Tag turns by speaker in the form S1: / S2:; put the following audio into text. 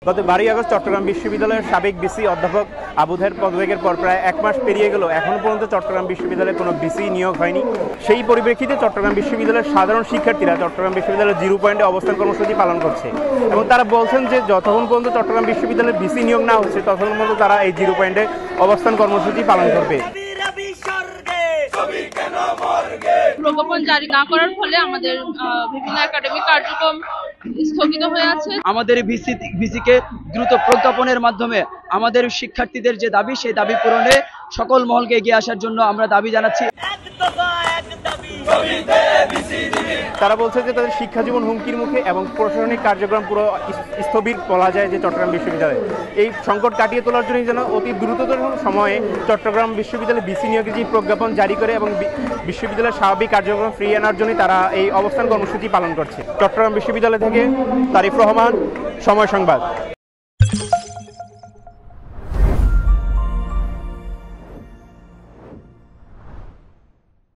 S1: গত 12 আগস্ট চট্টগ্রাম বিশ্ববিদ্যালয়ের সাবেক ভিসি অধ্যাপক আবুধায়ের পদত্যাগের পর প্রায় এক মাস পেরিয়ে গেল, এখনো পর্যন্ত চট্টগ্রাম বিশ্ববিদ্যালয়ে কোনো ভিসি নিয়োগ হয়নি। সেই পরিপ্রেক্ষিতে চট্টগ্রাম বিশ্ববিদ্যালয়ের সাধারণ শিক্ষার্থীরা চট্টগ্রাম বিশ্ববিদ্যালয়ের 0 পয়েন্টে অবস্থান কর্মসূচি পালন করছে এবং তারা বলছেন যে যতক্ষণ পর্যন্ত চট্টগ্রাম বিশ্ববিদ্যালয়ের ভিসি নিয়োগ না হচ্ছে ততক্ষণ পর্যন্ত তারা এই 0 পয়েন্টে অবস্থান কর্মসূচি পালন করবে।
S2: প্রজ্ঞাপন জারি না করার ফলে আমাদের বিভিন্ন একাডেমিক কার্যক্রম স্থগিত হয়ে আছে।
S3: আমাদের ভিসিকে দ্রুত প্রজ্ঞাপনের মাধ্যমে আমাদের শিক্ষার্থীদের যে দাবি, সেই দাবি পূরণে সকল মহলকে এগিয়ে আসার জন্য আমরা দাবি জানাচ্ছি।
S1: তারা বলছে যে তাদের শিক্ষা জীবন হুমকির মুখে এবং প্রশাসনিক কার্যক্রম পুরো স্থবির বলা যায় যে চট্টগ্রাম বিশ্ববিদ্যালয়ে এই সংকট কাটিয়ে তোলার জন্য যেন অতি দ্রুততর সময়ে চট্টগ্রাম বিশ্ববিদ্যালয়ে ভিসি নিয়োগের যে প্রজ্ঞাপন জারি করে এবং বিশ্ববিদ্যালয়ের স্বাভাবিক কার্যক্রম ফিরিয়ে আনার জন্য তারা এই অবস্থান কর্মসূচি পালন করছে। চট্টগ্রাম বিশ্ববিদ্যালয় থেকে তারিফ রহমান, সময় সংবাদ।